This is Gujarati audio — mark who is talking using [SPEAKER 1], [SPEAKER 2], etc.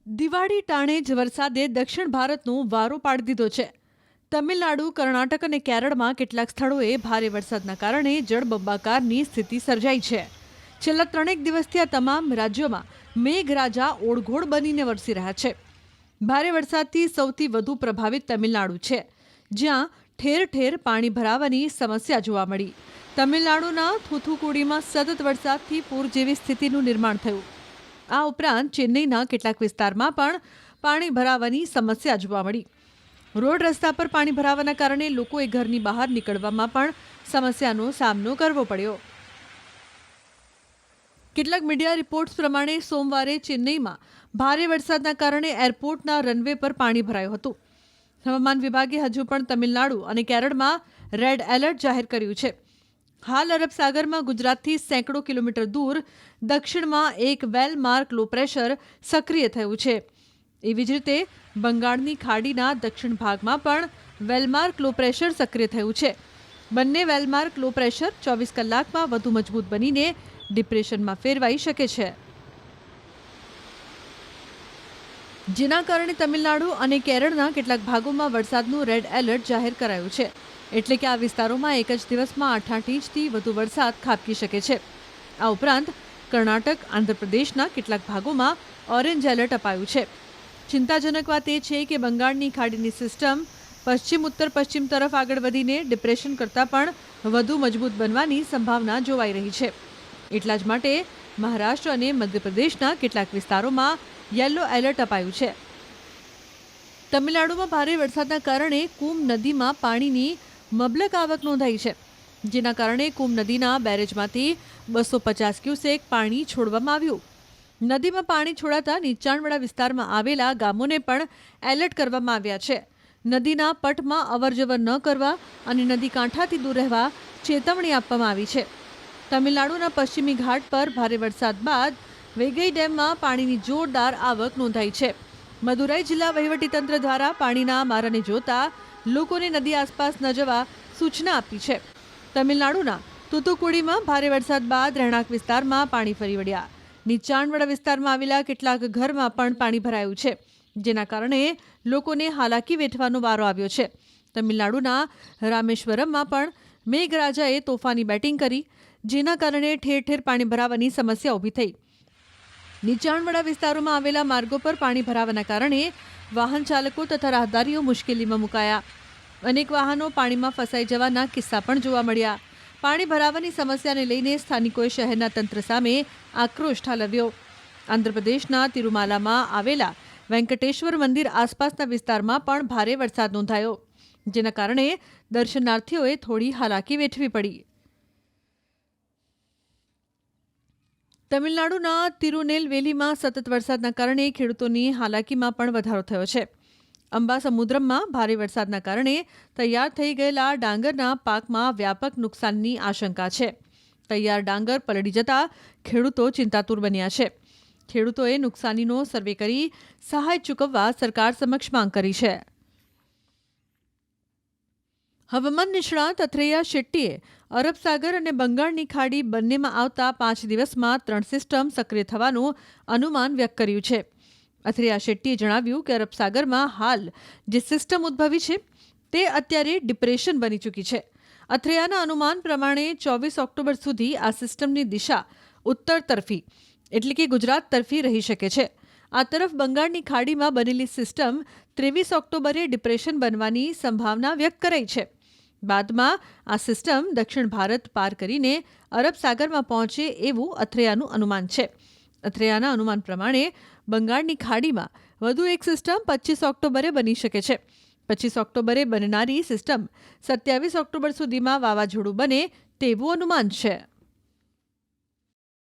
[SPEAKER 1] દિવાળી ટાણે જ વરસાદે દક્ષિણ ભારતનો વારો પાડી દીધો છે. તમિલનાડુ, કર્ણાટક અને કેરળમાં કેટલાક સ્થળોએ ભારે વરસાદના કારણે જળબંબાકારની સ્થિતિ સર્જાઈ છે. છેલ્લા 3 દિવસથી આ તમામ રાજ્યોમાં મેઘરાજા ઓળઘોળ બનીને વરસી રહ્યા છે. ભારે વરસાદથી સૌથી વધુ પ્રભાવિત તમિલનાડુ છે, જ્યાં ઠેર ઠેર પાણી ભરાવાની સમસ્યા જોવા મળી. તમિલનાડુના થૂથુકુડીમાં સતત વરસાદથી પૂર જેવી સ્થિતિનું નિર્માણ થયું. આ ઉપરાંત ચેન્નઈના કેટલાક વિસ્તારમાં પણ પાણી ભરાવાની સમસ્યા જોવા મળી. રોડ રસ્તા પર પાણી ભરાવાના કારણે લોકોએ ઘરની બહાર નીકળવામાં પણ સમસ્યાનો સામનો કરવો પડ્યો. કેટલાક મીડિયા રિપોર્ટ્સ પ્રમાણે સોમવારે ચેન્નઈમાં ભારે વરસાદના કારણે એરપોર્ટના રનવે પર પાણી ભરાયું હતું. હવામાન વિભાગે હજુ પણ તમિલનાડુ અને કેરળમાં રેડ એલર્ટ જાહેર કર્યું છે. હાલ અરબ સાગરમાં ગુજરાતથી સેંકડો કિલોમીટર દૂર દક્ષિણમાં એક વેલમાર્ક લો પ્રેશર સક્રિય થયું છે. એવી જ રીતે બંગાળની ખાડીના દક્ષિણ ભાગમાં પણ વેલમાર્ક લો પ્રેશર સક્રિય થયું છે. બંને વેલમાર્ક લો પ્રેશર 24 કલાકમાં વધુ મજબૂત બનીને ડિપ્રેશનમાં ફેરવાઈ શકે છે, જેના કારણે તમિલનાડુ અને કેરળના કેટલાક ભાગોમાં વરસાદનું રેડ એલર્ટ જાહેર કરાયું છે. એટલે કે આ વિસ્તારોમાં એક જ દિવસમાં 8 ઇંચથી વધુ વરસાદ ખાબકી શકે છે. આ ઉપરાંત કર્ણાટક, આંધ્રપ્રદેશના કેટલાક ભાગોમાં ઓરેન્જ એલર્ટ અપાયું છે. ચિંતાજનક વાત એ છે કે બંગાળની ખાડીની સિસ્ટમ પશ્ચિમ ઉત્તર પશ્ચિમ તરફ આગળ વધીને ડિપ્રેશન કરતાં પણ વધુ મજબૂત બનવાની સંભાવના જોવાઈ રહી છે. એટલા જ માટે મહારાષ્ટ્ર અને મધ્યપ્રદેશના કેટલાક વિસ્તારોમાં યલો એલર્ટ અપાયું છે. તમિલનાડુમાં ભારે વરસાદના કારણે કુમ નદીમાં પાણીની મબલક આવક નોંધાઈ છે, જેના કારણે કુમ નદીના બેરેજમાંથી 250 ક્યુસેક પાણી છોડવામાં આવ્યું. નદીમાં પાણી છોડાતા નીચાણવાળા વિસ્તારમાં આવેલા ગામોને પણ એલર્ટ કરવામાં આવ્યા છે. નદીના પટમાં અવરજવર ન કરવા અને નદી કાંઠાથી દૂર રહેવા ચેતવણી આપવામાં આવી છે. તમિલનાડુના પશ્ચિમી ઘાટ પર ભારે વરસાદ બાદ વેગઈ ડેમમાં પાણીની જોરદાર આવક નોંધાઈ છે. મદુરાઈ જિલ્લા વહીવટીતંત્ર દ્વારા પાણીના મારાને જોતા લોકોને નદી આસપાસ ન જવા સૂચના આપી છે. તમિલનાડુના તૂતુકુડીમાં ભારે વરસાદ બાદ રહેણાંક વિસ્તારમાં પાણી ફરી વળ્યા. નીચાણવાળા વિસ્તારમાં આવેલા કેટલાક ઘરમાં પણ પાણી ભરાયું છે, જેના કારણે લોકોને હાલાકી વેઠવાનો વારો આવ્યો છે. તમિલનાડુના રામેશ્વરમમાં પણ મેઘરાજાએ તોફાની બેટિંગ કરી, જેના કારણે ઠેર ઠેર પાણી ભરાવાની સમસ્યા ઊભી થઈ. નીચાણવાળા વિસ્તારોમાં આવેલા માર્ગો પર પાણી ભરાવાના કારણે વાહન ચાલકો તથા રાહદારીઓ મુશ્કેલીમાં મુકાયા. અનેક વાહનો પાણીમાં ફસાઈ જવાના કિસ્સા પણ જોવા મળ્યા. પાણી ભરાવાની સમસ્યાને લઈને સ્થાનિકોએ શહેરના તંત્ર સામે આક્રોશ ઠાલવ્યો. આંધ્રપ્રદેશના તિરુમાલામાં આવેલા વેંકટેશ્વર મંદિર આસપાસના વિસ્તારમાં પણ ભારે વરસાદ નોંધાયો, જેના કારણે દર્શનાર્થીઓએ થોડી હાલાકી વેઠવી પડી. તમિલનાડુના તિરુનેલવેલીમાં સતત વરસાદના કારણે ખેડૂતોની હાલાકીમાં પણ વધારો થયો છે. અંબાસમુદ્રમમાં ભારે વરસાદના કારણે તૈયાર થઈ ગયેલા ડાંગરના પાકમાં વ્યાપક નુકસાનની આશંકા છે. તૈયાર ડાંગર પલળી જતા ખેડૂતો ચિંતાતુર બન્યા છે. ખેડૂતોએ નુકસાનીનો સર્વે કરી સહાય ચૂકવવા સરકાર સમક્ષ માંગ કરી છે. હવામાન નિષ્ણાત અથૈયા શેટ્ટીએ અરબ સાગર અને બંગાળની ખાડી બંનેમાં આવતા 5 દિવસમાં 3 સિસ્ટમ સક્રિય થવાનું અનુમાન વ્યક્ત કર્યું છે. અથૈયા શેટ્ટીએ જણાવ્યું કે અરબ સાગરમાં હાલ જે સિસ્ટમ ઉદ્ભવી છે તે અત્યારે ડિપ્રેશન બની ચૂકી છે. અથૈયાના અનુમાન પ્રમાણે 24 ઓક્ટોબર સુધી આ સિસ્ટમની દિશા ઉત્તર તરફી એટલે કે ગુજરાત તરફી રહી શકે છે. આ તરફ બંગાળની ખાડીમાં બનેલી સિસ્ટમ 23 ઓક્ટોબરે ડિપ્રેશન બનવાની સંભાવના વ્યક્ત કરાઈ છે. બાદમાં આ સિસ્ટમ દક્ષિણ ભારત પાર કરીને અરબ સાગરમાં પહોંચે એવું અથૈયાનું અનુમાન છે. અથૈયાના અનુમાન પ્રમાણે બંગાળની ખાડીમાં વધુ એક સિસ્ટમ 25 ઓક્ટોબરે બની શકે છે. 25 ઓક્ટોબરે બનનારી સિસ્ટમ 27 ઓક્ટોબર સુધીમાં વાવાઝોડું બને તેવું અનુમાન છે.